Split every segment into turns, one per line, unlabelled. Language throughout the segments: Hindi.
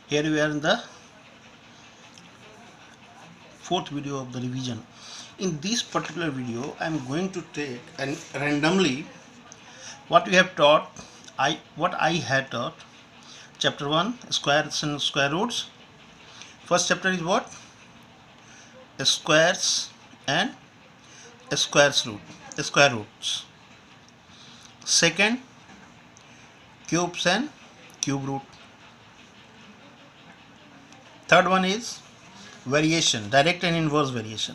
Here we are in the fourth video of the revision. In this particular video I am going to take and randomly what we have taught, what I had taught. Chapter 1, squares and square roots. First chapter is what? Squares and square roots. Second, cubes and cube root. Third one is variation, direct and inverse variation.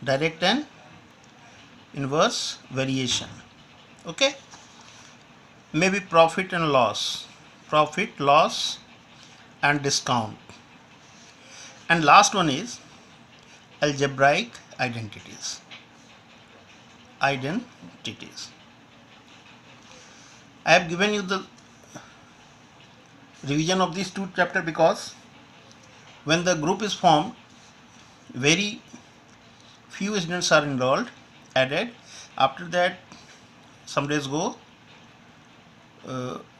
Direct and inverse variation. Okay. Maybe profit and loss. Profit, loss and discount. And last one is algebraic identities. I have given you the revision of these two chapters because when the group is formed, very few students are enrolled, added. After that, some days go.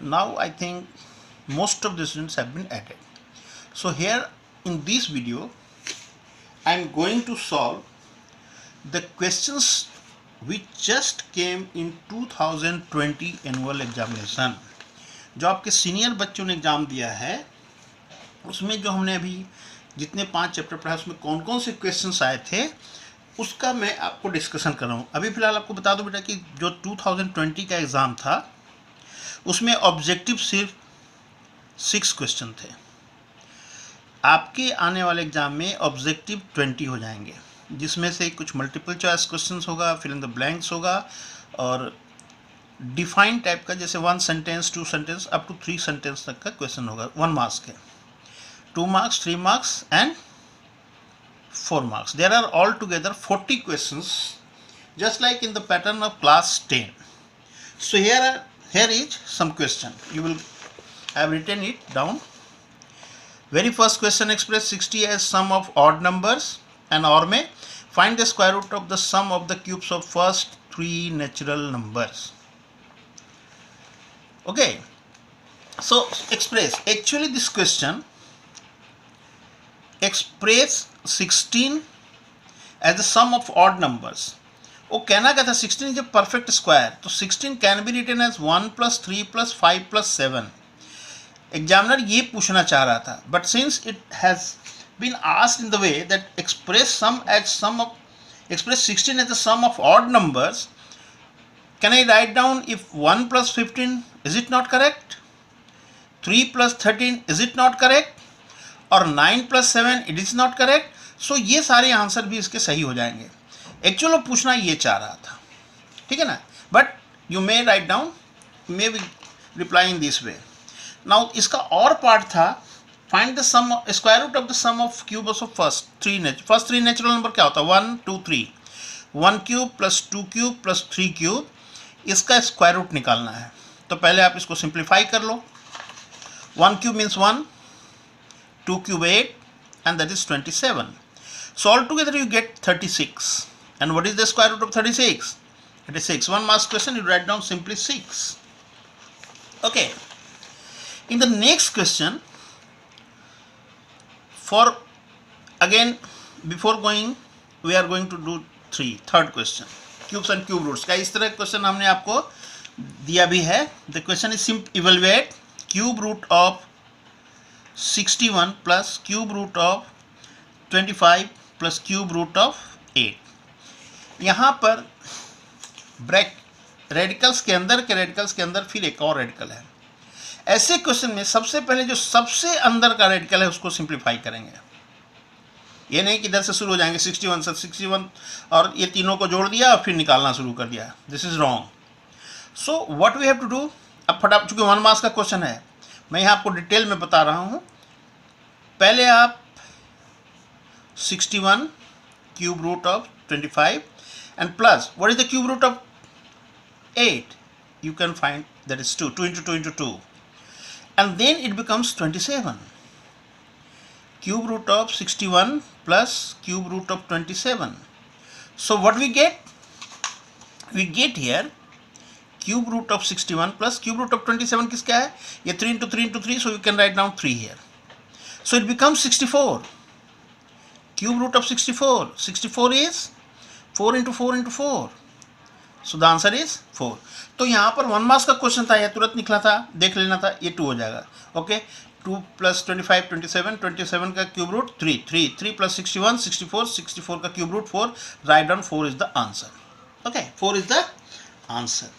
Now I think most of the students have been added. So here in this video, I am going to solve the questions which just came in 2020 annual examination. जो आपके सीनियर बच्चों ने एग्जाम दिया है उसमें जो हमने अभी जितने 5 चैप्टर पढ़ा उसमें कौन कौन से क्वेश्चंस आए थे उसका मैं आपको डिस्कशन कर रहा हूँ. अभी फ़िलहाल आपको बता दूं बेटा कि जो 2020 का एग्ज़ाम था उसमें ऑब्जेक्टिव सिर्फ 6 क्वेश्चन थे. आपके आने वाले एग्ज़ाम में ऑब्जेक्टिव 20 हो जाएंगे जिसमें से कुछ मल्टीपल चॉइस क्वेश्चंस होगा, फिल इन द ब्लैंक्स होगा और डिफाइन टाइप का जैसे 1 sentence 2 sentence up to 3 sentence तक का क्वेश्चन होगा. 1 मार्क्स के, 2 marks, 3 marks and 4 marks. There are altogether 40 questions just like in the pattern of class 10. So here is some question. You will have written it down. Very first question, express 60 as sum of odd numbers and or may find the square root of the sum of the cubes of first 3 natural numbers. Okay, so express, actually this question express 16 as the sum of odd numbers. वो कहना क्या था 16 is a perfect square, तो 16 can be written as 1 plus 3 plus 5 plus 7. Examiner ये पूछना चाह रहा था, but since it has been asked in the way that express 16 as the sum of odd numbers, can I write down if 1 plus 15 is it not correct, 3 plus 13 is it not correct और 9 plus 7 it is not correct. So ये सारे आंसर भी इसके सही हो जाएंगे. एक्चुअल पूछना ये चाह रहा था, ठीक है ना, but you may write down, maybe reply in this way. Now इसका और पार्ट था find the sum square root of the sum of cubes of first three natural number क्या होता है 1 2 3. 1 cube plus 2 cube plus 3 cube, इसका स्क्वायर रूट निकालना है. तो पहले आप इसको सिंप्लीफाई कर लो. 1 cube means 1, 2 cube 8 and that is 27. So altogether you get 36. And what is the square root of 36? It is 6. 1 marks question, you write down simply 6. Okay. In the next question, for again before going we are going to do third question, cubes and cube roots का इस तरह क्वेश्चन हमने आपको दिया भी है. The question is evaluate cube root of 61 plus cube root of 25 plus cube root of 8. यहाँ पर रेडिकल्स के अंदर फिर एक और रेडिकल है. ऐसे क्वेश्चन में सबसे पहले जो सबसे अंदर का रेडिकल है उसको सिंप्लीफाई करेंगे. ये नहीं कि इधर से शुरू हो जाएंगे 61 से 61 और ये तीनों को जोड़ दिया और फिर निकालना शुरू कर दिया. This is wrong. So what we have to do, अब फटाफट चूंकि 1 मार्क्स का क्वेश्चन है मैं यहाँ आपको डिटेल में बता रहा हूँ. पहले आप 61 cube root of 25 and plus what is the cube root of 8, you can find that is 2 into 2 into 2 and then it becomes 27. Cube root of 61 plus cube root of 27. So what we get? We get here cube root of 61 plus cube root of 27 किसका है, ये 3 into 3 into 3, so you can write down 3 here. So it becomes 64. Cube root of 64. 64 is 4 into 4 into 4. So the answer is 4. तो यहाँ पर 1 मार्क्स का क्वेश्चन था, यह तुरंत निकला था, देख लेना था, ये 2 हो जाएगा. ओके, 2 plus 25 27, 27 का क्यूब रूट 3, 3 plus 61 64, 64 का cube root 4. Right down 4 is the answer. Okay, 4 is the answer.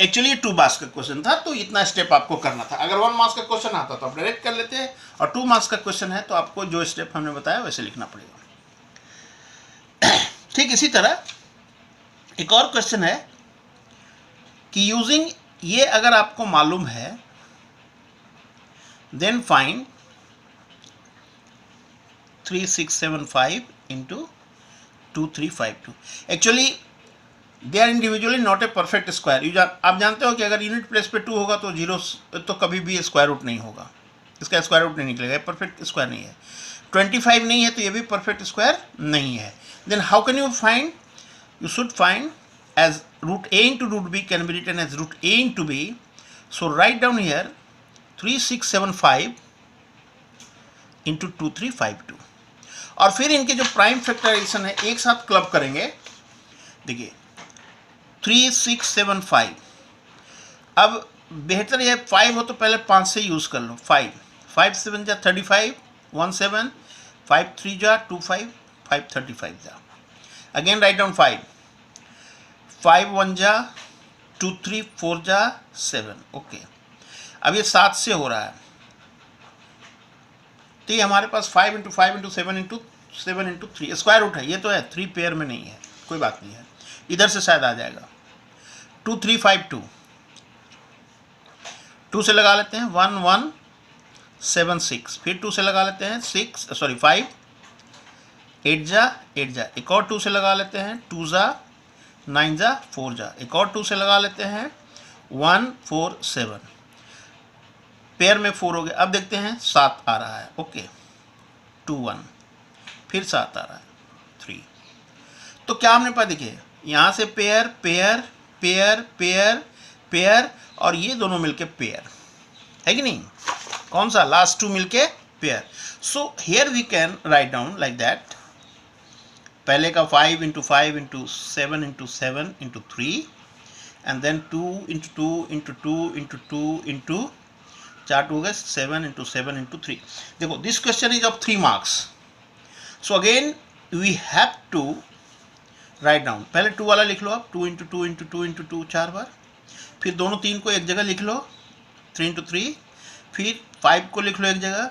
Actually 2 marks का क्वेश्चन था, तो इतना स्टेप आपको करना था. अगर 1 मार्क्स का क्वेश्चन आता तो आप डायरेक्ट कर लेते हैं, और 2 मार्क्स का क्वेश्चन है तो आपको जो स्टेप हमने बताया वैसे लिखना पड़ेगा. ठीक इसी तरह एक और क्वेश्चन है कि यूजिंग ये अगर आपको मालूम है, then find 3675 into 2352. Actually they are individually not a perfect square. आप जानते हो कि अगर यूनिट प्लेस पे 2 होगा तो जीरो तो कभी भी स्क्वायर रूट नहीं होगा, इसका स्क्वायर रूट नहीं निकलेगा, परफेक्ट स्क्वायर नहीं है. 25 नहीं है तो ये भी परफेक्ट स्क्वायर नहीं है. Then how can you find, you should find as root a into root b can be written as root a into b. So write down here 3675 into 2352. और फिर इनके जो प्राइम फैक्टराइजेशन है एक साथ क्लब करेंगे. देखिए 3675, अब बेहतर ये 5 हो तो पहले 5 से यूज कर लो. 5 7 जा 35, 1 7, 5 3 जा 25, 5 35 जा. अगेन राइट डाउन 5 1 जा 2 3 4 जा 7. ओके, अब ये 7 से हो रहा है तो ये हमारे पास 5 into 5 into 7 into 7 into 3 square root है. ये तो है 3 पेयर में नहीं है, कोई बात नहीं है, इधर से शायद आ जाएगा. 2 3 5 2, 2 से लगा लेते हैं 1 1 7 6, फिर 2 से लगा लेते हैं 5 8 जा 8 जा, एक और 2 से लगा लेते हैं 2 जा 9 जा 4 जा, एक और 2 से लगा लेते हैं 1 4 7, पेयर में 4 हो गए. अब देखते हैं 7 आ रहा है. ओके 2 1, फिर 7 आ रहा है 3. तो क्या हमने पाया, देखिए यहाँ से pair pair pair pair pair और ये दोनों मिलके पेयर है कि नहीं, कौन सा लास्ट 2 मिलके pair. So here we can write down like that. पहले का 5 into 5 into 7 into 7 into 3 and then 2 into 2 into 2 into 2 into 4 हो गए 7 into 7 into 3. देखो this question is of 3 marks. So again we have to write down. पहले 2 वाला लिख लो आप, 2 into 2 into 2 into 2 4 बार. फिर दोनों 3 को एक जगह लिख लो 3 into 3. फिर 5 को लिख लो एक जगह.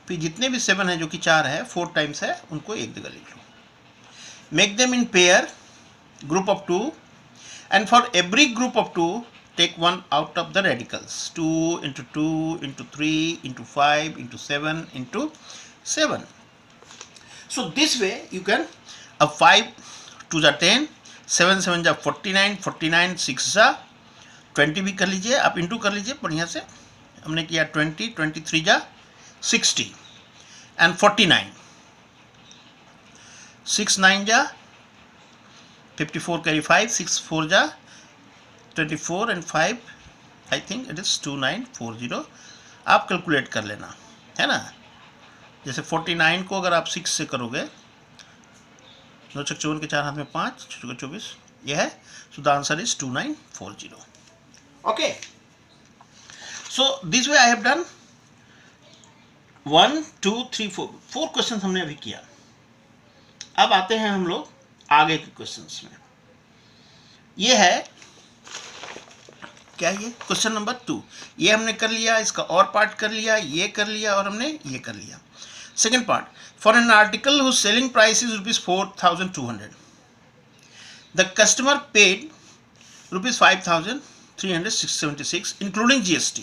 फिर जितने भी 7 है जो कि 4 है 4 टाइम्स है उनको एक जगह लिख लो. Make them in pair, group of 2, and for every group of 2 take one out of the radicals. 2 into 2 into 3 into 5 into 7 into 7. So this way you can 5 2 जा 10, 7 7 जा 49, 49 6 जा 20 भी कर लीजिए आप, इंटू कर लीजिए बढ़िया से. हमने किया 20, 23 जा 60 and 49, 6 9 जा 54 carry 5, 6 4 जा 24 and 5 I think it is 2940. आप कैलकुलेट कर लेना है ना. जैसे 49 को अगर आप 6 से करोगे 9 6 54 के 4 हाथ में 5 6 24 ये है. सो the answer is 2940. Okay, so this way I have done 1 2 3 4 question हमने अभी किया. अब आते हैं हम लोग आगे के क्वेश्चंस में. ये है क्या, ये क्वेश्चन नंबर 2. ये हमने कर लिया, इसका और पार्ट कर लिया, ये कर लिया और हमने ये कर लिया. Second part, for an article whose selling price is ₹4200, the customer paid ₹5376 including GST,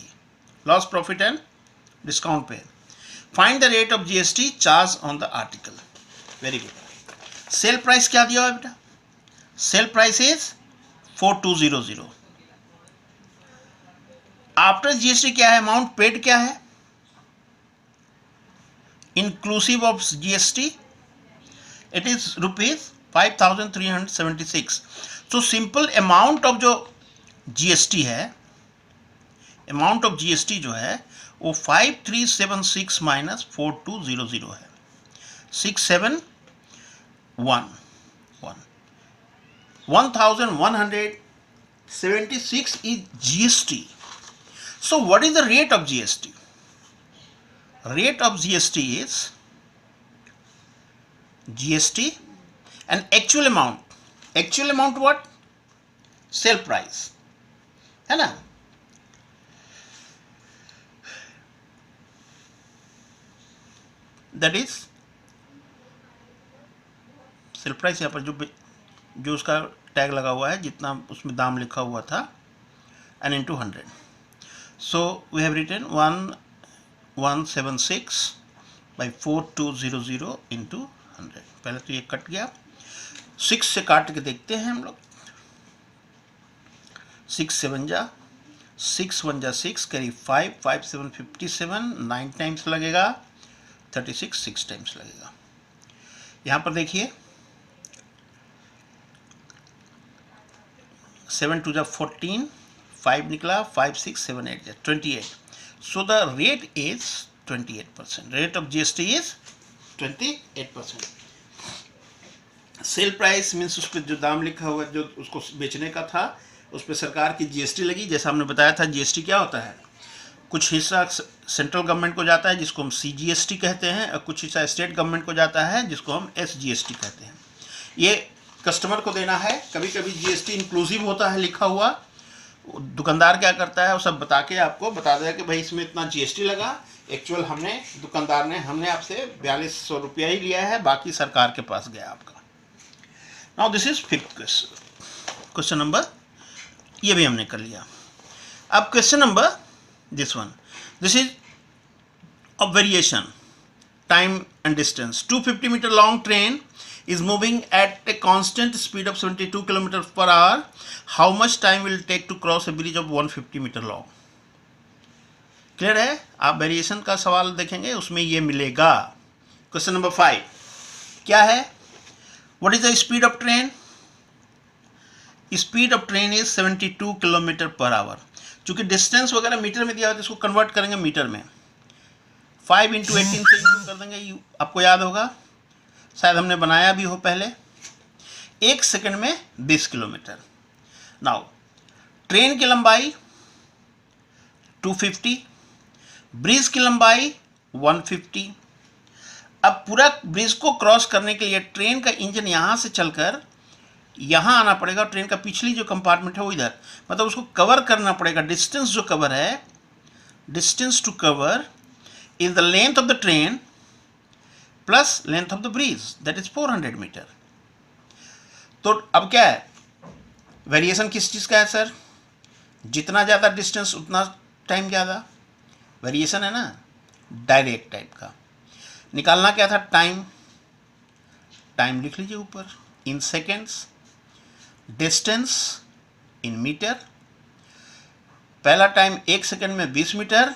loss profit and discount pay. Find the rate of GST charge on the article. Very good. Sell price क्या दिया हुआ है बेटा, sell price is 4200. After GST क्या है, अमाउंट पेड क्या है, inclusive of GST it is ₹5376. So simple amount of जो जीएसटी है, अमाउंट ऑफ जीएसटी जो है वो 5376 माइनस 4200 है, 671 1176 is GST. So what is the rate of GST? Rate of GST is GST and actual amount. Actual amount what? Sale price, है ना? That is सेल प्राइस, यहाँ पर जो उसका टैग लगा हुआ है, जितना उसमें दाम लिखा हुआ था, and into 100. So we have written 1176 by 4200 into 100. पहले तो ये कट गया, 6 से काट के देखते हैं हम लोग. 6 7 जा 6 1 जा 6 करीब 5 5 7 57, 9 टाइम्स लगेगा, 36 6 टाइम्स लगेगा. यहाँ पर देखिए 7 2 जा 14, 5 निकला, 5 6 7 8 जा 28. So the rate is 28%. Rate of GST is 28%. Sale price means उस पर जो दाम लिखा हुआ है, जो उसको बेचने का था, उस पर सरकार की जीएसटी लगी. जैसा हमने बताया था, जीएसटी क्या होता है, कुछ हिस्सा सेंट्रल गवर्नमेंट को जाता है जिसको हम सीजीएसटी कहते हैं, और कुछ हिस्सा स्टेट गवर्नमेंट को जाता है जिसको हम एसजीएसटी कहते हैं. ये कस्टमर को देना है. कभी कभी जीएसटी इंक्लूसिव होता है लिखा हुआ, दुकानदार क्या करता है वो सब बता के आपको बता देगा कि भाई इसमें इतना जीएसटी लगा, एक्चुअल दुकानदार ने हमने आपसे 4200 रुपया ही लिया है, बाकी सरकार के पास गया आपका. Now this is 5th question. Question number ये भी हमने कर लिया. अब question number this one. This is a variation, time and distance. 250 meter long train is moving at a constant speed of 72 km per hour. How much time will it take to cross a bridge of 150 meter long? Clear है? आप वेरिएशन का सवाल देखेंगे उसमें ये मिलेगा. क्वेश्चन नंबर 5 क्या है? What is the speed of train? Speed of train is 72 km per hour. चूंकि डिस्टेंस वगैरह मीटर में दिया हुआ है, इसको कन्वर्ट करेंगे मीटर में. 5 × 18 से इंटू कर देंगे. आपको याद होगा, शायद हमने बनाया भी हो पहले. 1 सेकंड में 20 किलोमीटर. नाउ ट्रेन की लंबाई 250, ब्रिज की लंबाई 150. अब पूरा ब्रिज को क्रॉस करने के लिए ट्रेन का इंजन यहाँ से चलकर यहाँ आना पड़ेगा. ट्रेन का पिछली जो कंपार्टमेंट है वो इधर, मतलब उसको कवर करना पड़ेगा. डिस्टेंस जो कवर है, distance to cover is the length of the train plus length of the bridge, that is 400 metre. तो अब क्या है, वेरिएशन किस चीज़ का है सर? जितना ज़्यादा डिस्टेंस उतना टाइम ज़्यादा. वेरिएशन है ना, डायरेक्ट टाइप का. निकालना क्या था? टाइम. टाइम लिख लीजिए ऊपर in seconds, distance in metre. पहला टाइम 1 सेकेंड में 20 मीटर,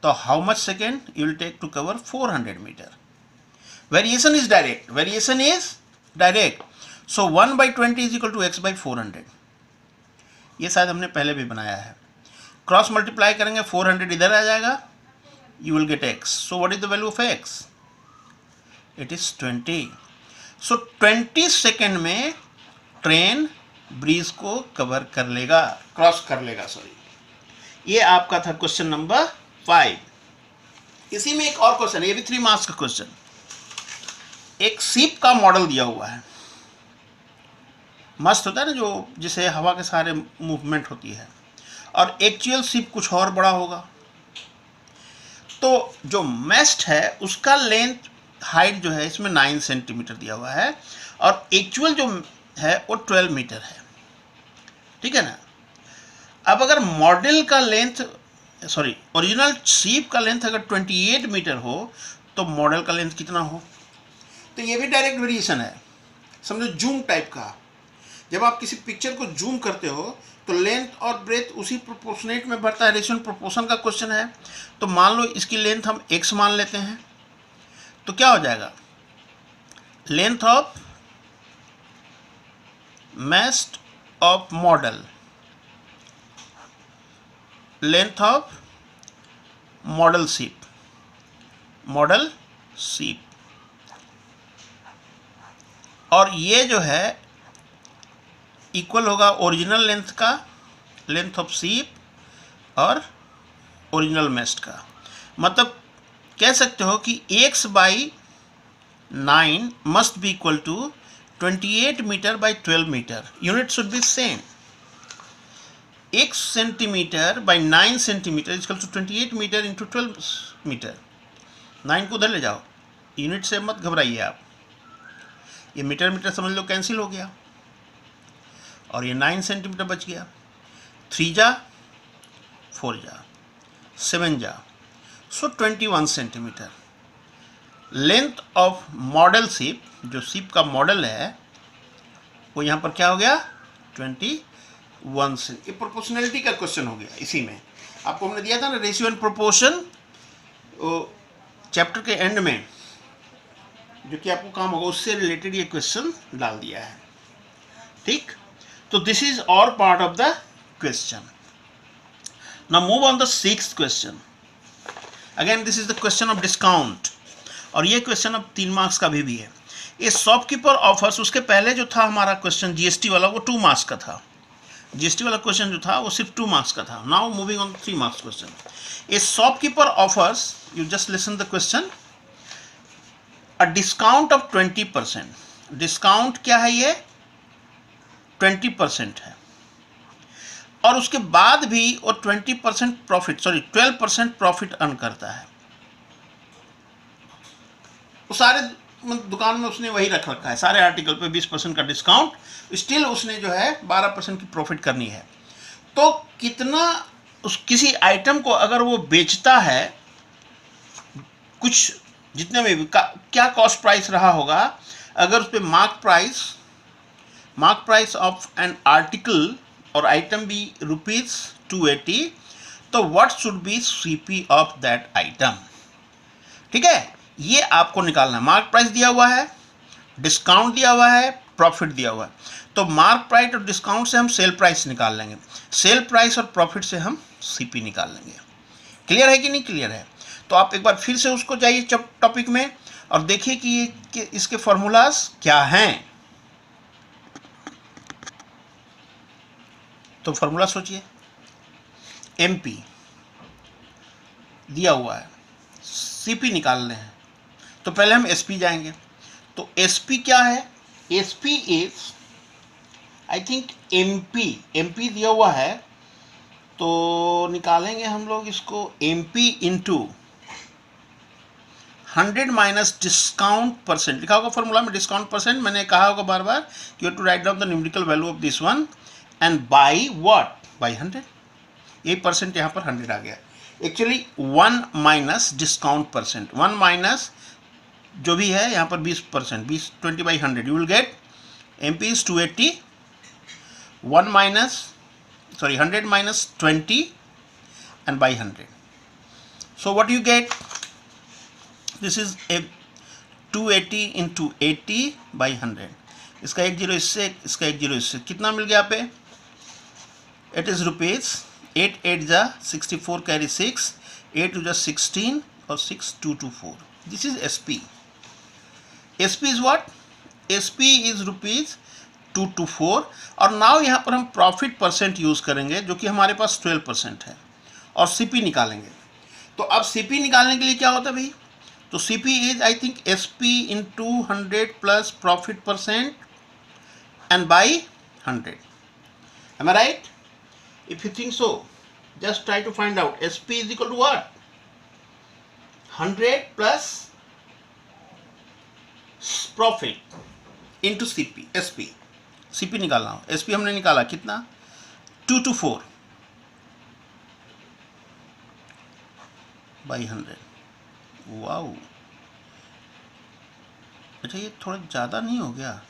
तो how much second you will take to cover 400 metre. Variation is direct. Variation is direct. So 1/20 is equal to x by 400. ये शायद हमने पहले भी बनाया है. क्रॉस मल्टीप्लाई करेंगे, 400 इधर आ जाएगा, you will gate x. So what is the value of x? It is 20. So 20 second में ट्रेन ब्रिज को कवर कर लेगा, क्रॉस कर लेगा, सॉरी. ये आपका था क्वेश्चन नंबर 5. इसी में एक और क्वेश्चन है, ये भी 3 मार्क्स का क्वेश्चन. एक शिप का मॉडल दिया हुआ है, मस्त होता है ना, जो जिसे हवा के सहारे मूवमेंट होती है, और एक्चुअल शिप कुछ और बड़ा होगा. तो जो मेस्ट है उसका लेंथ हाइट जो है इसमें 9 सेंटीमीटर दिया हुआ है, और एक्चुअल जो है वो 12 मीटर है. ठीक है ना. अब अगर मॉडल का लेंथ, सॉरी ओरिजिनल शिप का लेंथ अगर 28 मीटर हो, तो मॉडल का लेंथ कितना हो? तो ये भी डायरेक्ट वेरिएशन है, समझो जूम टाइप का. जब आप किसी पिक्चर को जूम करते हो तो लेंथ और ब्रेथ उसी प्रोपोर्शनेट में बढ़ता है. रेशियो प्रोपोर्शन का क्वेश्चन है. तो मान लो इसकी लेंथ हम x मान लेते हैं, तो क्या हो जाएगा? Length of mast of model, length of model ship, model ship, और ये जो है इक्वल होगा ओरिजिनल लेंथ का, लेंथ ऑफ शिप और ओरिजिनल मेस्ट का। मतलब कह सकते हो कि x by 9 must be equal to 28 metre by 12 metre. Unit should be same. x centimetre by 9 centimetre is equal to 28 metre into 12 metre. 9 को उधर ले जाओ, यूनिट से मत घबराइए आप। ये मीटर मीटर समझ लो कैंसिल हो गया और ये 9 सेंटीमीटर बच गया। 3 जा 4 जा 7 जा, सो 21 centimetre. Length of model ship, जो शिप का मॉडल है वो यहाँ पर क्या हो गया 21 से। ये प्रोपोर्शनैलिटी का क्वेश्चन हो गया। इसी में आपको हमने दिया था ना रेशियो एंड प्रोपोर्शन, चैप्टर के एंड में जो कि आपको काम होगा उससे रिलेटेड ये क्वेश्चन डाल दिया है। ठीक, तो दिस इज और part of the question. Now move on the 6th question. Again this is the question of discount, और ये क्वेश्चन अब 3 मार्क्स का भी है। ये शॉपकीपर ऑफर्स, उसके पहले जो था हमारा क्वेश्चन जीएसटी वाला वो 2 मार्क्स का था। जीएसटी वाला क्वेश्चन जो था वो सिर्फ 2 मार्क्स का था। Now moving on 3 marks question. A shopkeeper offers, you just listen the question, a discount of 20%। Discount क्या है ये 20% है, और उसके बाद भी वो 20% प्रॉफिट, सॉरी 12% प्रॉफिट अर्न करता है। वो सारे दुकान में उसने वही रख रखा है, सारे आर्टिकल पे 20% का डिस्काउंट, स्टिल उसने जो है 12% की प्रॉफिट करनी है। तो कितना किसी आइटम को अगर वो बेचता है, कुछ जितने में भी क्या कॉस्ट प्राइस रहा होगा, अगर उस पर mark price of an article और आइटम भी ₹280, तो what should be CP of that item. ठीक है, ये आपको निकालना है। मार्क प्राइस दिया हुआ है, डिस्काउंट दिया हुआ है, प्रॉफिट दिया हुआ है। तो मार्क प्राइस और डिस्काउंट से हम सेल प्राइस निकाल लेंगे, सेल प्राइस और प्रॉफिट से हम सीपी निकाल लेंगे। क्लियर है कि नहीं क्लियर है? तो आप एक बार फिर से उसको जाइए टॉपिक में और देखिए कि इसके फॉर्मूलाज क्या हैं। तो फॉर्मूला सोचिए, एमपी दिया हुआ है, सीपी निकालने हैं, तो पहले हम एसपी जाएंगे। तो एसपी क्या है? SP is I think MP दिया हुआ है, तो निकालेंगे हम लोग इसको MP into 100 minus discount percent. लिखा होगा फॉर्मूला में डिस्काउंट परसेंट, मैंने कहा होगा बार बार कि you to write down the numerical value of this one and by what, by 100। ये परसेंट यहाँ पर 100 आ गया। Actually 1 minus discount percent, 1 minus जो भी है यहाँ पर 20%, 20 by 100, you will get MP is 280, 100 minus 20 and by 100. So what you get? This is a 280 into 80 by 100. इसका 1 0 इससे, इसका 1 0 इससे, कितना मिल गया पे? It is rupees 8 8 जा 64 carry 6, 8 2 जा 16 और 6 2 2 4. This is SP. SP is what? SP is rupees 224। और नाउ यहाँ पर हम प्रॉफिट परसेंट यूज़ करेंगे जो कि हमारे पास 12% है, और सीपी निकालेंगे। तो अब सीपी निकालने के लिए क्या होता है भाई? तो CP is I think SP into 100 plus profit percent and by 100। Am I right? If you think so just try to find out SP is equal to what, 100 plus profit into CP, SP. CP निकालना हो, एसपी हमने निकाला कितना, 224 बाई 100। वाओ, अच्छा ये थोड़ा ज़्यादा नहीं हो गया?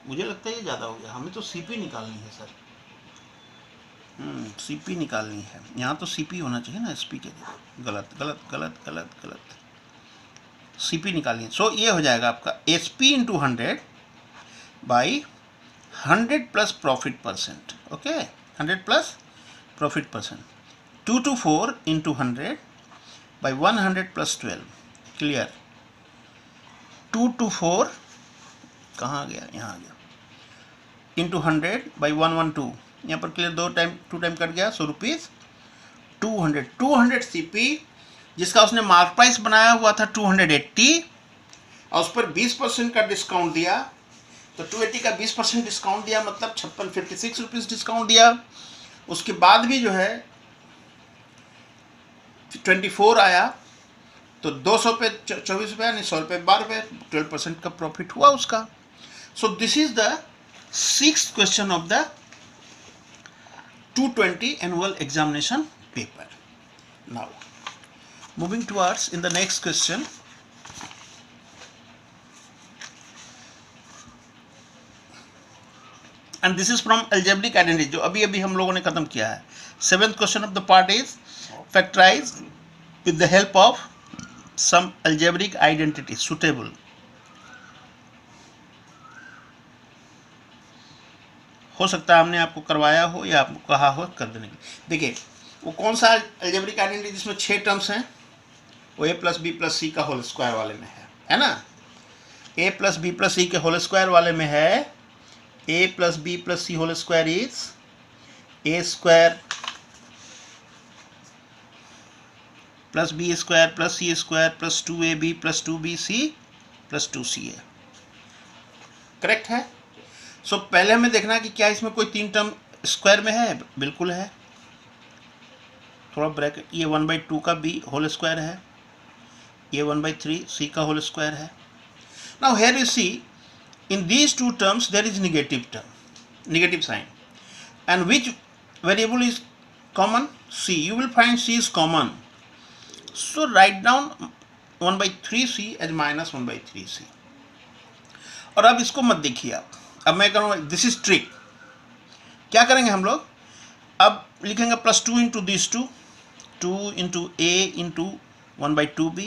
मुझे लगता है ये ज़्यादा हो गया। हमें तो सीपी निकालनी है सर। सीपी निकालनी है, यहाँ तो सीपी होना चाहिए ना एसपी के लिए। गलत गलत गलत गलत गलत, सीपी निकालनी है। सो ये हो जाएगा आपका SP into 100 by 100 plus profit percent. Okay, 100 plus profit percent. 2 to 4 into 100 by 100 plus 12. Clear? 2 to 4 कहाँ गया, यहाँ आ गया, इंटू 100 बाई 112, यहाँ पर क्लियर, 2 टाइम कट गया, सो रुपीज़ 200 CP, जिसका उसने मार्क प्राइस बनाया हुआ था 280, और उस पर 20% का डिस्काउंट दिया, तो 280 का 20% डिस्काउंट दिया, मतलब 56 रुपीज़ डिस्काउंट दिया। उसके बाद भी जो है 24 आया, तो 200 पे 24 रुपये, यानी 100 रुपये 12 रुपये, 12% का प्रॉफिट हुआ उसका। सो this is the 6th question of the 220 annual examination paper. Now moving towards in the next question, and this is from algebraic identity, जो अभी अभी हम लोगों ने खत्म किया है। 7th question of the part is factorize with the help of some algebraic identity suitable. हो सकता है हमने आपको करवाया हो या आपको कहा हो कर देने की। देखिए वो कौन सा अलजेब्रिक आइडेंटिटी जिसमें 6 टर्म्स हैं, वो a plus b plus c का होल स्क्वायर वाले में है ना। a plus b plus c के होल स्क्वायर वाले में है a plus b plus c whole square is a square plus b square plus c square plus 2ab plus 2bc plus 2ca। Correct है। सो पहले हमें देखना है कि क्या इसमें कोई 3 टर्म स्क्वायर में है। बिल्कुल है, थोड़ा ब्रैकेट, ये 1/2 का b होल स्क्वायर है, ये 1/3 c का होल स्क्वायर है। Now here you see in these 2 terms there is negative term, negative sign, and which variable is common? c. You will find c is common, so write down 1/3c as minus 1/3c। और अब इसको मत देखिए आप, अब मैं करूँगा, दिस इज ट्रिक। क्या करेंगे हम लोग, अब लिखेंगे plus 2 into this 2 into a into 1/2b,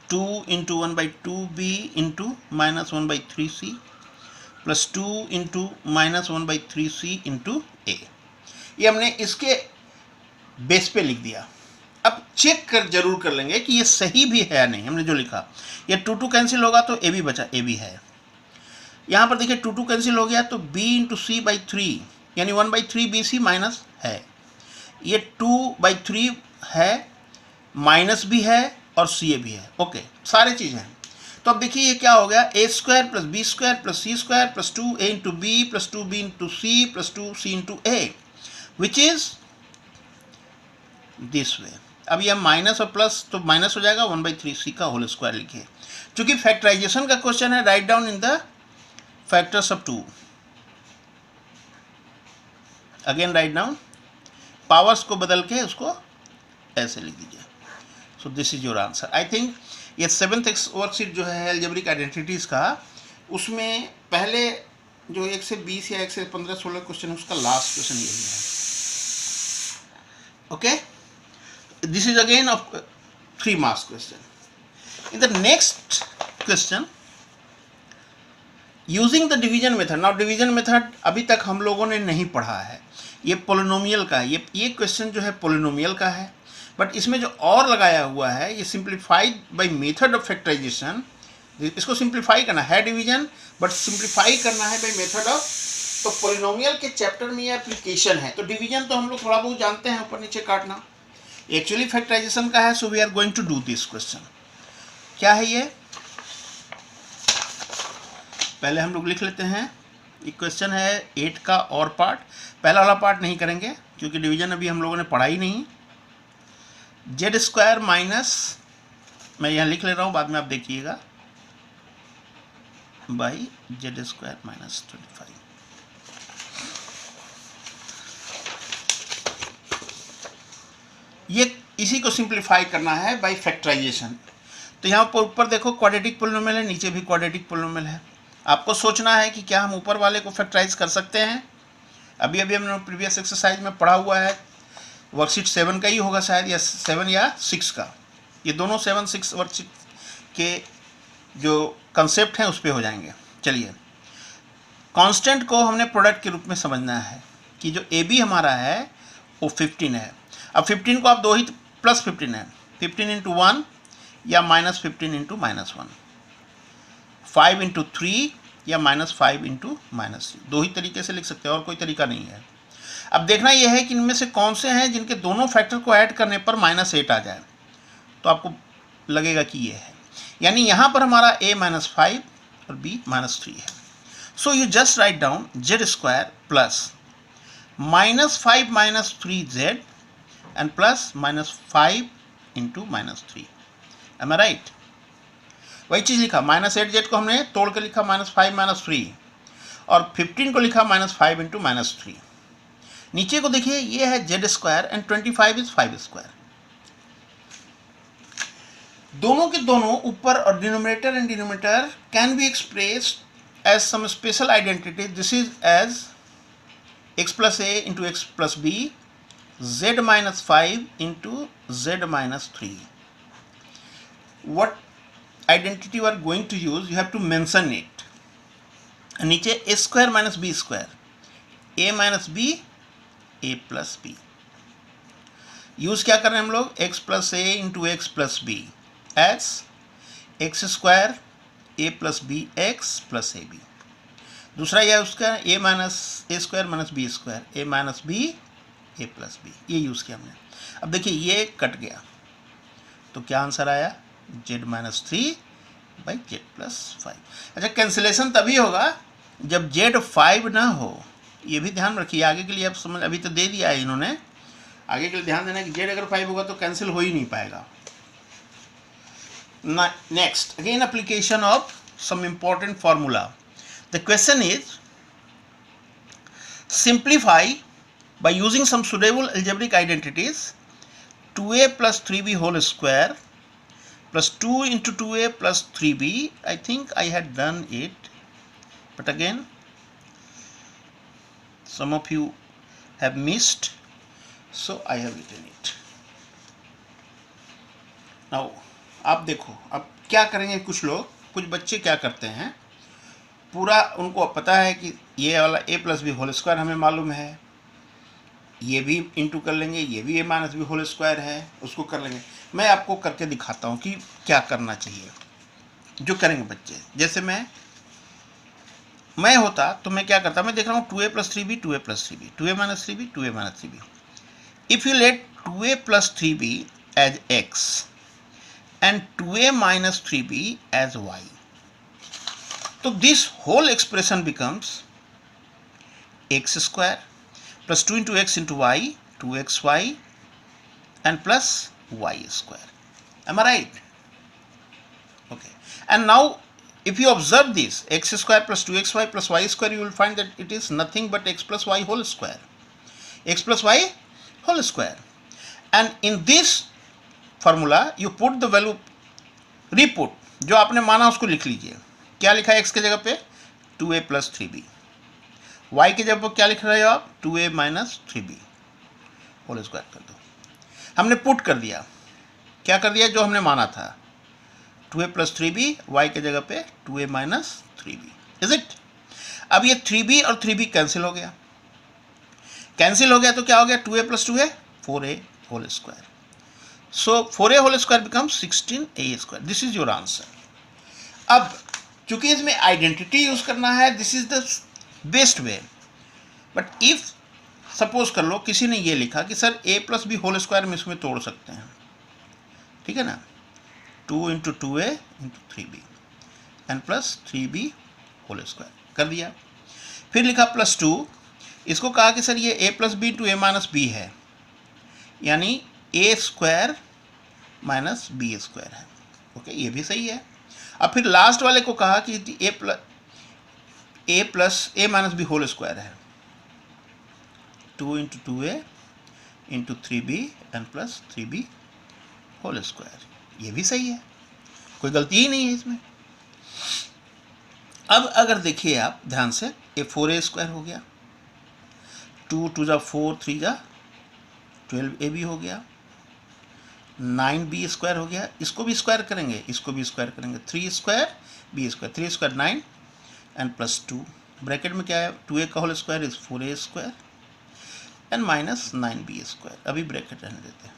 2 into 1/2b into minus 1/3c plus 2 into minus 1/3c into a। ये हमने इसके बेस पे लिख दिया। अब चेक कर जरूर कर लेंगे कि ये सही भी है या नहीं। हमने जो लिखा, ये 2 कैंसिल होगा तो a भी बचा, a भी है। यहाँ पर देखिए 2 कैंसिल हो गया तो b इंटू सी बाई 3, यानी 1/3bc माइनस है, ये 2/3 है, माइनस भी है और सी भी है। ओके, सारे चीज़ें हैं। तो अब देखिए ये क्या हो गया, a square plus b square plus c square plus 2a into b plus 2b into c plus 2c into a, which is this way. अब यह माइनस और प्लस तो माइनस हो जाएगा, 1/3c का होल स्क्वायर लिखिए। चूंकि फैक्टराइजेशन का क्वेश्चन है, write down in the factors of 2। Again write down, powers को बदल के उसको ऐसे लिख दीजिए। सो this is your answer. I think ये 7th वर्कशीट जो है अलजेब्रिक आइडेंटिटीज का, उसमें पहले जो 1 से 20 या 1 से 15-16 क्वेश्चन, उसका लास्ट क्वेश्चन यही है। Okay, this is again of 3 marks question. In the next question, using the division method. Now division method अभी तक हम लोगों ने नहीं पढ़ा है, ये पोलिनोमियल का है। ये क्वेश्चन जो है पोलिनोमियल का है, बट इसमें जो और लगाया हुआ है ये simplified by method of factorisation. इसको सिंप्लीफाई करना है डिवीजन, बट सिंप्लीफाई करना है बाय मेथड ऑफ। तो पोलिनोमियल के चैप्टर में ये एप्लीकेशन है। तो डिवीजन तो हम लोग थोड़ा बहुत जानते हैं, ऊपर नीचे काटना, एक्चुअली फैक्टराइजेशन का है। So we are going to do this question. क्या है ये, पहले हम लोग लिख लेते हैं। ये क्वेश्चन है 8 का और पार्ट। पहला वाला पार्ट नहीं करेंगे क्योंकि डिवीजन अभी हम लोगों ने पढ़ा ही नहीं। जेड स्क्वायर माइनस, मैं यहाँ लिख ले रहा हूँ, बाद में आप देखिएगा, बाई जेड स्क्वायर माइनस 25। ये इसी को सिंप्लीफाई करना है बाय फैक्टराइजेशन। तो यहाँ पर ऊपर देखो क्वाड्रेटिक पोलिनोमियल है, नीचे भी क्वाड्रेटिक पोलिनोमियल है। आपको सोचना है कि क्या हम ऊपर वाले को फैक्टराइज कर सकते हैं। अभी हमने प्रीवियस एक्सरसाइज में पढ़ा हुआ है, वर्कशीट 7 का ही होगा शायद, या 7 या 6 का। ये दोनों 7-6 वर्कशीट के जो कंसेप्ट हैं उस पर हो जाएंगे। चलिए, कांस्टेंट को हमने प्रोडक्ट के रूप में समझना है कि जो ए बी हमारा है वो 15 है। अब 15 को आप दो ही प्लस 15 है, 15 इंटू 1 या माइनस 15 इंटू माइनस 1, 5 इंटू 3 या माइनस 5 इंटू माइनस 3, दो ही तरीके से लिख सकते हैं और कोई तरीका नहीं है। अब देखना यह है कि इनमें से कौन से हैं जिनके दोनों फैक्टर को ऐड करने पर -8 आ जाए, तो आपको लगेगा कि ये है, यानी यहाँ पर हमारा a -5 और b -3 है। So you just write down z² plus -5 - 3z and plus -5 into -3। Am I right? वही चीज़ लिखा, -8z को हमने तोड़ के लिखा -5 - 3 और 15 को लिखा -5 इंटू -3। नीचे को देखिए, ये है z² एंड 25 इज 5²। दोनों के दोनों ऊपर और denominator and denominator can be expressed as some special identity. This is as x + a into x + b, z -5 into z -3। What identity you are going to use, you have to mention it. नीचे a² - b², a - b, a + b। Use क्या कर रहे हैं हम लोग? x + a into x + b as x² a + b x + ab। दूसरा यह उसका a - a² - b², a - b a + b, ये यूज किया हमने। अब देखिए ये कट गया तो क्या आंसर आया? z -3 by z + 5। अच्छा, कैंसिलेशन तभी होगा जब z 5 ना हो, ये भी ध्यान रखिए आगे के लिए। आप समझ, अभी तो दे दिया है इन्होंने, आगे के लिए ध्यान देना कि z अगर 5 होगा तो कैंसिल हो ही नहीं पाएगा। Next, again application of some important formula. The question is, simplify by using some suitable algebraic identities 2a + 3b whole square plus 2 into 2a plus 3b. I think I had done it, but again some of you have missed, so I have written it. Now आप देखो, अब क्या करेंगे कुछ लोग, कुछ बच्चे क्या करते हैं, पूरा उनको पता है कि ये वाला a + b होल स्क्वायर हमें मालूम है, ये भी इंटू कर लेंगे, ये भी a - b होल स्क्वायर है, उसको कर लेंगे। मैं आपको करके दिखाता हूँ कि क्या करना चाहिए जो करेंगे बच्चे। जैसे मैं होता तो मैं क्या करता, मैं देख रहा हूँ 2a + 3b 2a + 3b 2a - 3b 2a - 3b। If you let 2a + 3b as x and 2a - 3b as y, so this whole expression becomes x² plus 2 into x into y, 2xy and plus y². Am I right? Okay. And now if you observe this x² plus 2xy plus y², you will find that it is nothing but x plus y whole square, x plus y whole square. And in this formula you put the value, reput, जो आपने माना उसको लिख लीजिए। क्या लिखा है x के जगह पे? 2a + 3b। y के जगह पर क्या लिख रहे हो आप? 2a - 3b होल स्क्वायर कर दो। हमने पुट कर दिया, क्या कर दिया? जो हमने माना था 2a + 3b, y के जगह पे 2a - 3b। Is it? अब ये 3b और 3b कैंसिल हो गया, कैंसिल हो गया तो क्या हो गया? 2a + 2a 4a whole square. So 4a whole square becomes 16a². This is your answer. अब चूंकि इसमें आइडेंटिटी यूज करना है, this is the best way. But if suppose कर लो किसी ने ये लिखा कि sir a + b whole square में इसमें तोड़ सकते हैं, ठीक है ना, 2 into 2a into 3b and plus 3b whole square कर दिया। फिर लिखा +2, इसको कहा कि सर ये a + b into a - b है, यानी a² - b² है। ओके, ये भी सही है। अब फिर लास्ट वाले को कहा कि a - b होल स्क्वायर है, 2 into 2a into 3b and plus 3b whole square, ये भी सही है, कोई गलती ही नहीं है इसमें। अब अगर देखिए आप ध्यान से, ये 4a² हो गया, 2 × 2 = 4, 3 × 12ab हो गया, 9b² हो गया, इसको भी स्क्वायर करेंगे, इसको भी स्क्वायर करेंगे, 3² b², 3² 9 एंड प्लस 2 ब्रैकेट में क्या है, 2a का whole square is 4a square and minus 9b square, अभी ब्रैकेट रहने देते हैं,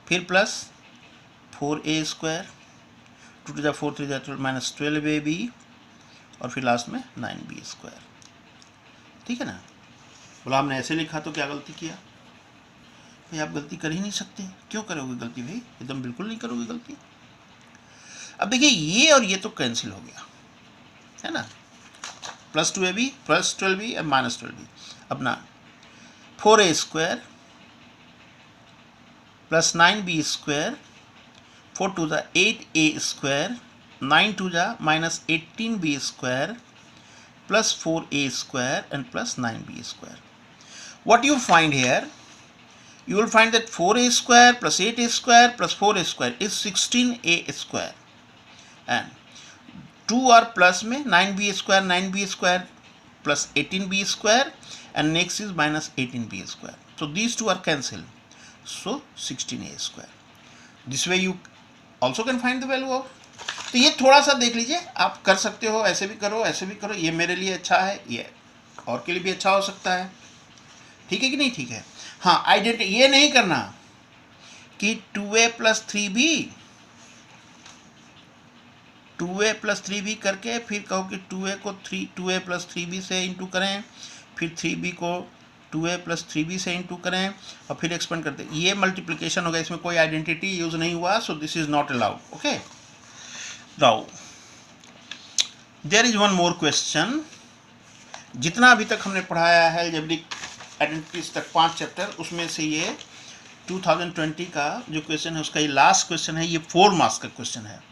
फिर plus 4a square, 2 to 4 3 12 minus 12ab और फिर लास्ट में 9b स्क्वायर। ठीक है ना। बोला हमने ऐसे लिखा तो क्या गलती किया? भाई आप गलती कर ही नहीं सकते, क्यों करोगे गलती भाई? एकदम बिल्कुल नहीं करोगे गलती। अब देखिए ये और ये तो कैंसिल हो गया है ना, प्लस 2ab प्लस 12b और माइनस 12b, अपना 4a square plus 9b square, 4 to the 8a square, 9 to the minus 18b square plus 4a square and plus 9b square. What you find here? You will find that 4a square plus 8a square plus 4a square is 16a square, and 2 are plus में 9b square plus 18b square and next is minus 18b square. So these two are cancelled. So 16a square. This way you also can find the value of. तो ये थोड़ा सा देख लीजिए, आप कर सकते हो, ऐसे भी करो ऐसे भी करो, ये मेरे लिए अच्छा है, ये और के लिए भी अच्छा हो सकता है। ठीक है कि नहीं? ठीक है। हाँ, आइडेंटिटी ये नहीं करना कि 2a plus 3b 2a plus 3b करके फिर कहो कि 2a को 2a प्लस 3b से इंटू करें, फिर 3b को 2a प्लस 3b से इंटू करें और फिर एक्सपेंड करते, ये मल्टीप्लिकेशन होगा, इसमें कोई आइडेंटिटी यूज नहीं हुआ, so this is not allowed. Okay, now there is one more question. जितना अभी तक हमने पढ़ाया है अलजेब्रिक आइडेंटिटीज तक 5 चैप्टर, उसमें से ये 2020 का जो क्वेश्चन है उसका ये लास्ट क्वेश्चन है, ये 4 मार्क्स का क्वेश्चन है।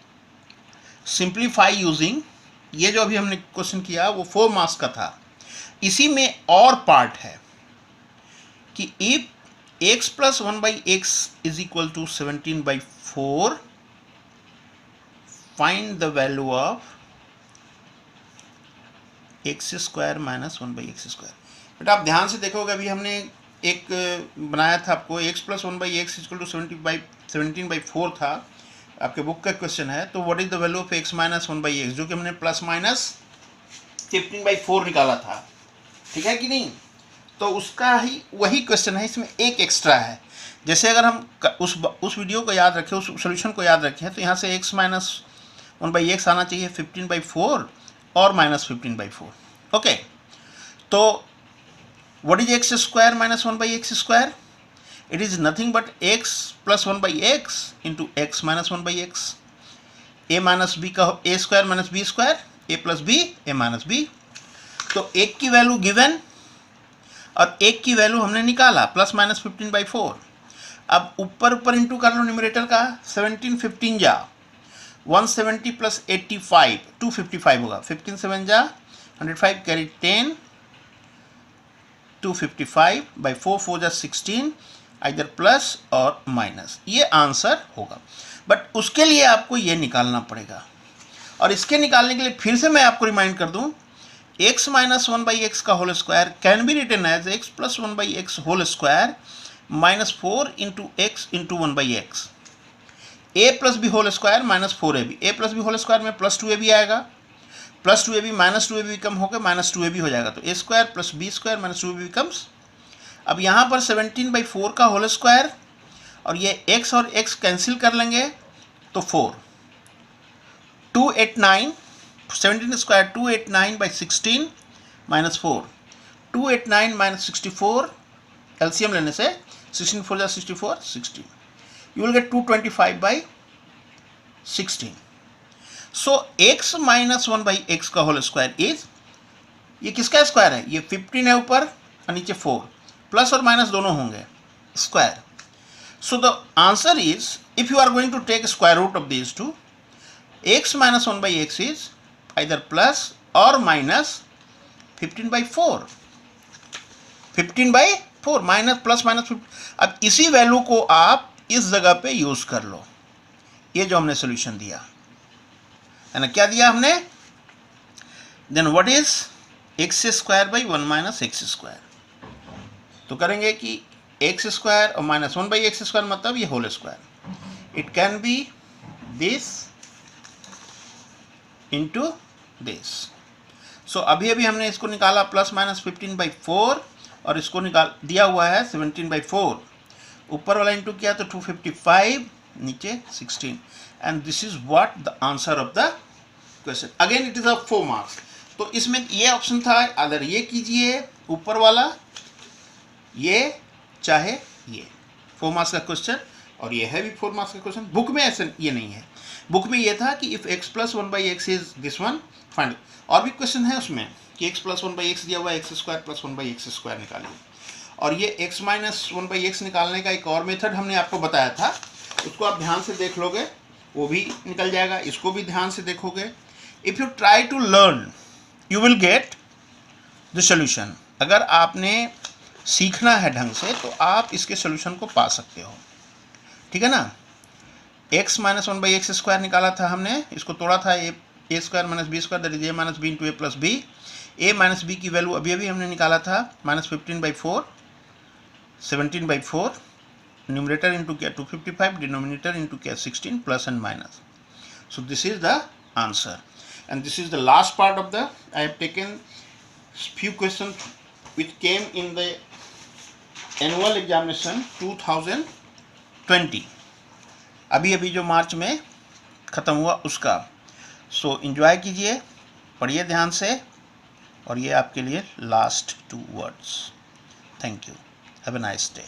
सिंप्लीफाई यूजिंग, ये जो अभी हमने क्वेश्चन किया वो 4 मार्क्स का था। इसी में और पार्ट है कि if x plus 1/x is equal to 17/4, find the value of x square minus 1/x square. बेटा आप ध्यान से देखोगे, अभी हमने एक बनाया था आपको, x plus 1/x equal to 17/4 था, आपके बुक का क्वेश्चन है। तो what is the value of x minus 1/x, जो कि हमने प्लस माइनस 15/4 निकाला था। ठीक है कि नहीं? तो उसका ही वही क्वेश्चन है, इसमें एक एक्स्ट्रा है। जैसे अगर हम उस वीडियो को याद रखें, उस सोल्यूशन को याद रखें, तो यहाँ से x माइनस 1/x आना चाहिए 15/4 और माइनस 15/4। ओके, तो what is x square minus 1/x square? It is nothing but x plus 1/x into x minus 1/x. a minus b का a square minus b square, a plus b, a minus b। तो एक की वैल्यू गिवन और एक की वैल्यू हमने निकाला, प्लस माइनस 15/4। अब ऊपर ऊपर इंटू कर लो न्यूमरेटर का, 17 15 जा 170 प्लस 85 255 होगा, 15 7 जा 105 कैरी 10 255/4 4 जा 16, आइदर प्लस और माइनस, ये आंसर होगा। बट उसके लिए आपको ये निकालना पड़ेगा, और इसके निकालने के लिए फिर से मैं आपको रिमाइंड कर दूं, x माइनस 1/x का whole square can be written as x plus 1/x whole square minus 4 into x into 1/x, a plus b whole square minus 4ab, a plus b whole square में प्लस 2ab आएगा, प्लस 2ab माइनस 2ab कम होकर माइनस 2ab हो जाएगा, तो a square plus b square minus 2ab becomes. अब यहाँ पर 17/4 का होल स्क्वायर और ये x और x कैंसिल कर लेंगे तो 4 289 17 स्क्वायर 289/16 माइनस 4 289 माइनस 64, एलसीएम लेने से 16 4 जा 64 16, you will get 225/16. So x minus 1/x का होल स्क्वायर इज, ये किसका स्क्वायर है? ये 15 है ऊपर और नीचे 4, प्लस और माइनस दोनों होंगे square. So the answer is, if you are going to take square root of these two, x minus 1/x इज either प्लस और माइनस 15/4 15/4 माइनस प्लस माइनस 15। अब इसी वैल्यू को आप इस जगह पे यूज कर लो, ये जो हमने सोल्यूशन दिया है ना, क्या दिया हमने? Then what is x square by 1 minus x square, तो करेंगे कि x स्क्वायर और माइनस 1/x स्क्वायर मतलब ये whole square, it can be this into this. So अभी अभी हमने इसको निकाला ±15/4 और इसको निकाल दिया हुआ है 17/4, ऊपर वाला इंटू किया तो 255, नीचे 16, and this is what the answer of the question. Again it is of 4 marks. तो इसमें ये ऑप्शन था, अगर ये कीजिए ऊपर वाला, ये चाहे ये, 4 मार्क्स का क्वेश्चन, और ये है भी 4 मार्क्स का क्वेश्चन। बुक में ऐसे ये नहीं है, बुक में ये था कि if x + 1/x is this one find. और भी क्वेश्चन है उसमें कि x + 1/x दिया हुआ है, x² + 1/x² निकालिए। और ये x - 1/x निकालने का एक और मेथड हमने आपको बताया था, उसको आप ध्यान से देख लोगे वो भी निकल जाएगा, इसको भी ध्यान से देखोगे। If you try to learn you will get the solution. अगर आपने सीखना है ढंग से तो आप इसके सोल्यूशन को पा सकते हो, ठीक है ना। x - 1/x² निकाला था हमने, इसको तोड़ा था, a² - b² that is a - b × a + b। a - b की वैल्यू अभी अभी हमने निकाला था -15/4, 17/4, न्यूमरेटर इंटू किया 255, डिनोमिनेटर इंटू किया 16, plus and minus. So this is the answer and this is the last part of the, I have taken few questions which came in the annual examination 2020, अभी अभी जो मार्च में ख़त्म हुआ उसका। सो एंजॉय कीजिए, पढ़िए ध्यान से, और ये आपके लिए last 2 words. Thank you, have a nice day.